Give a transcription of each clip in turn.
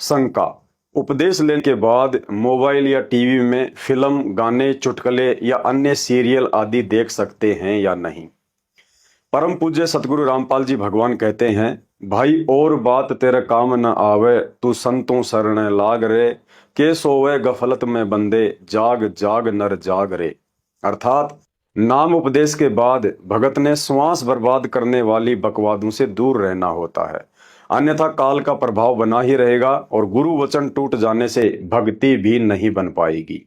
शंका। उपदेश लेने के बाद मोबाइल या टीवी में फिल्म, गाने, चुटकुले या अन्य सीरियल आदि देख सकते हैं या नहीं। परम पूज्य सतगुरु रामपाल जी भगवान कहते हैं, भाई और बात तेरे काम न आवे, तू संतों शरण लाग रे, के सोवे गफलत में बंदे, जाग जाग नर जाग रे। अर्थात नाम उपदेश के बाद भगत ने श्वास बर्बाद करने वाली बकवादों से दूर रहना होता है, अन्यथा काल का प्रभाव बना ही रहेगा और गुरु वचन टूट जाने से भक्ति भी नहीं बन पाएगी।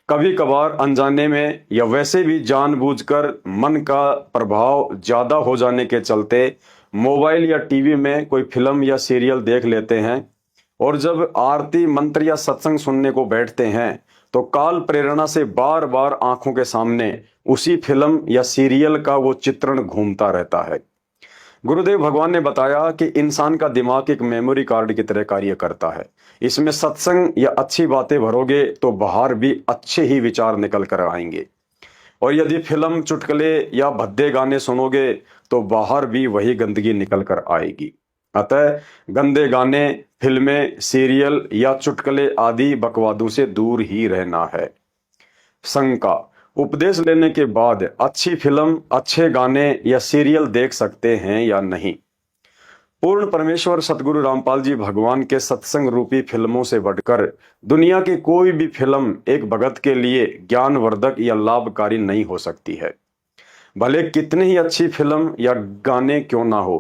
कभी कभार अनजाने में या वैसे भी जानबूझकर मन का प्रभाव ज्यादा हो जाने के चलते मोबाइल या टीवी में कोई फिल्म या सीरियल देख लेते हैं और जब आरती, मंत्र या सत्संग सुनने को बैठते हैं तो काल प्रेरणा से बार बार आंखों के सामने उसी फिल्म या सीरियल का वो चित्रण घूमता रहता है। गुरुदेव भगवान ने बताया कि इंसान का दिमाग एक मेमोरी कार्ड की तरह कार्य करता है। इसमें सत्संग या अच्छी बातें भरोगे तो बाहर भी अच्छे ही विचार निकल कर आएंगे, और यदि फिल्म, चुटकुले या भद्दे गाने सुनोगे तो बाहर भी वही गंदगी निकल कर आएगी। अतः गंदे गाने, फिल्में, सीरियल या चुटकुले आदि बकवादों से दूर ही रहना है। शंका। उपदेश लेने के बाद अच्छी फिल्म, अच्छे गाने या सीरियल देख सकते हैं या नहीं। पूर्ण परमेश्वर सतगुरु रामपाल जी भगवान के सत्संग रूपी फिल्मों से बढ़कर दुनिया की कोई भी फिल्म एक भगत के लिए ज्ञानवर्धक या लाभकारी नहीं हो सकती है, भले कितनी ही अच्छी फिल्म या गाने क्यों ना हो।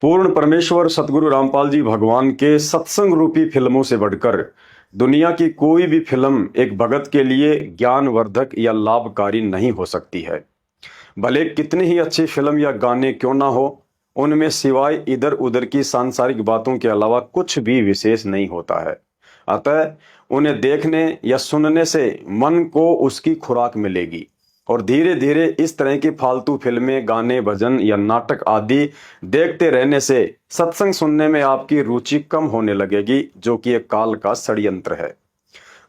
पूर्ण परमेश्वर सतगुरु रामपाल जी भगवान के सत्संग रूपी फिल्मों से बढ़कर दुनिया की कोई भी फिल्म एक भगत के लिए ज्ञानवर्धक या लाभकारी नहीं हो सकती है, भले कितनी ही अच्छी फिल्म या गाने क्यों ना हो। उनमें सिवाय इधर उधर की सांसारिक बातों के अलावा कुछ भी विशेष नहीं होता है। अतः उन्हें देखने या सुनने से मन को उसकी खुराक मिलेगी और धीरे धीरे इस तरह की फालतू फिल्में, गाने, भजन या नाटक आदि देखते रहने से सत्संग सुनने में आपकी रुचि कम होने लगेगी, जो कि एक काल का षड्यंत्र है।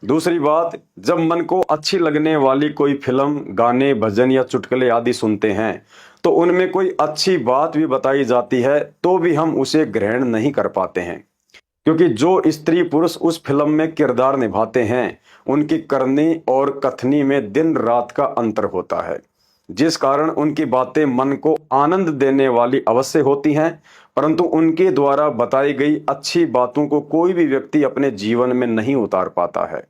दूसरी बात, जब मन को अच्छी लगने वाली कोई फिल्म, गाने, भजन या चुटकुले आदि सुनते हैं तो उनमें कोई अच्छी बात भी बताई जाती है तो भी हम उसे ग्रहण नहीं कर पाते हैं, क्योंकि जो स्त्री पुरुष उस फिल्म में किरदार निभाते हैं उनकी करनी और कथनी में दिन रात का अंतर होता है, जिस कारण उनकी बातें मन को आनंद देने वाली अवश्य होती हैं, परंतु उनके द्वारा बताई गई अच्छी बातों को कोई भी व्यक्ति अपने जीवन में नहीं उतार पाता है।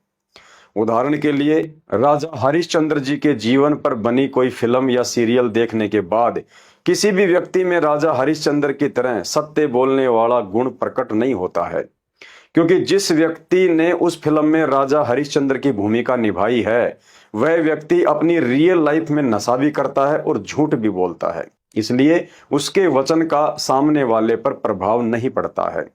उदाहरण के लिए, राजा हरिश्चंद्र जी के जीवन पर बनी कोई फिल्म या सीरियल देखने के बाद किसी भी व्यक्ति में राजा हरिश्चंद्र की तरह सत्य बोलने वाला गुण प्रकट नहीं होता है, क्योंकि जिस व्यक्ति ने उस फिल्म में राजा हरिश्चंद्र की भूमिका निभाई है वह व्यक्ति अपनी रियल लाइफ में नशा भी करता है और झूठ भी बोलता है, इसलिए उसके वचन का सामने वाले पर प्रभाव नहीं पड़ता है।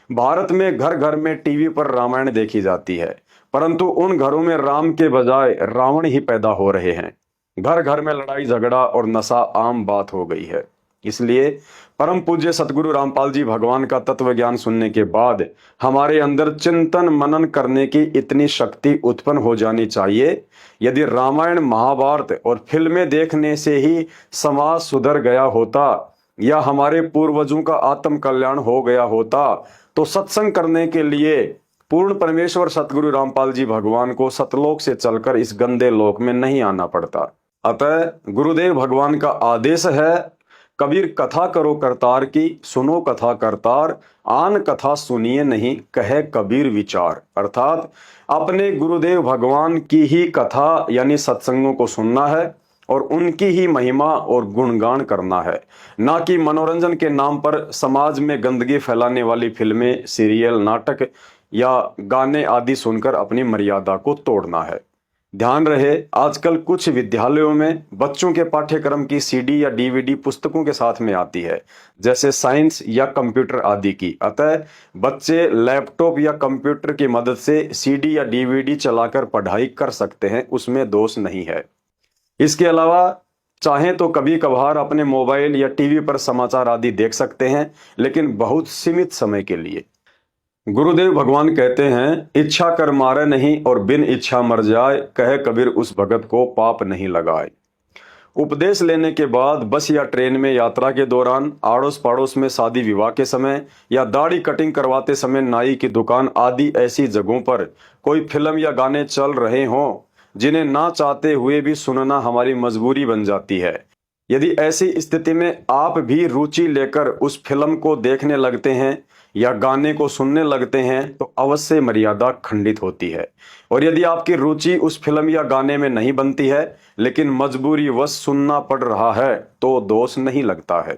भारत में घर घर में टीवी पर रामायण देखी जाती है, परंतु उन घरों में राम के बजाय रावण ही पैदा हो रहे हैं। घर घर में लड़ाई झगड़ा और नशा आम बात हो गई है। इसलिए परम पूज्य सतगुरु रामपाल जी भगवान का तत्व ज्ञान सुनने के बाद हमारे अंदर चिंतन मनन करने की इतनी शक्ति उत्पन्न हो जानी चाहिए। यदि रामायण, महाभारत और फिल्में देखने से ही समाज सुधर गया होता या हमारे पूर्वजों का आत्म कल्याण हो गया होता तो सत्संग करने के लिए पूर्ण परमेश्वर सतगुरु रामपाल जी भगवान को सतलोक से चलकर इस गंदे लोक में नहीं आना पड़ता। अतः गुरुदेव भगवान का आदेश है, कबीर कथा करो करतार की, सुनो कथा करतार, आन कथा सुनिए नहीं, कहे कबीर विचार। अर्थात अपने गुरुदेव भगवान की ही कथा यानी सत्संगों को सुनना है और उनकी ही महिमा और गुणगान करना है, ना कि मनोरंजन के नाम पर समाज में गंदगी फैलाने वाली फिल्में, सीरियल, नाटक या गाने आदि सुनकर अपनी मर्यादा को तोड़ना है। ध्यान रहे, आजकल कुछ विद्यालयों में बच्चों के पाठ्यक्रम की सीडी या डीवीडी पुस्तकों के साथ में आती है, जैसे साइंस या कंप्यूटर आदि की। अतः बच्चे लैपटॉप या कंप्यूटर की मदद से सीडी या डीवीडी चलाकर पढ़ाई कर सकते हैं, उसमें दोष नहीं है। इसके अलावा चाहें तो कभी कभार अपने मोबाइल या टीवी पर समाचार आदि देख सकते हैं, लेकिन बहुत सीमित समय के लिए। गुरुदेव भगवान कहते हैं, इच्छा कर मारे नहीं और बिन इच्छा मर जाए, कहे कबीर उस भगत को पाप नहीं लगाए। उपदेश लेने के बाद बस या ट्रेन में यात्रा के दौरान, आड़ोस पड़ोस में शादी विवाह के समय या दाढ़ी कटिंग करवाते समय नाई की दुकान आदि ऐसी जगहों पर कोई फिल्म या गाने चल रहे हों जिन्हें ना चाहते हुए भी सुनना हमारी मजबूरी बन जाती है। यदि ऐसी स्थिति में आप भी रुचि लेकर उस फिल्म को देखने लगते हैं या गाने को सुनने लगते हैं तो अवश्य मर्यादा खंडित होती है। और यदि आपकी रुचि उस फिल्म या गाने में नहीं बनती है लेकिन मजबूरी वश सुनना पड़ रहा है तो दोष नहीं लगता है।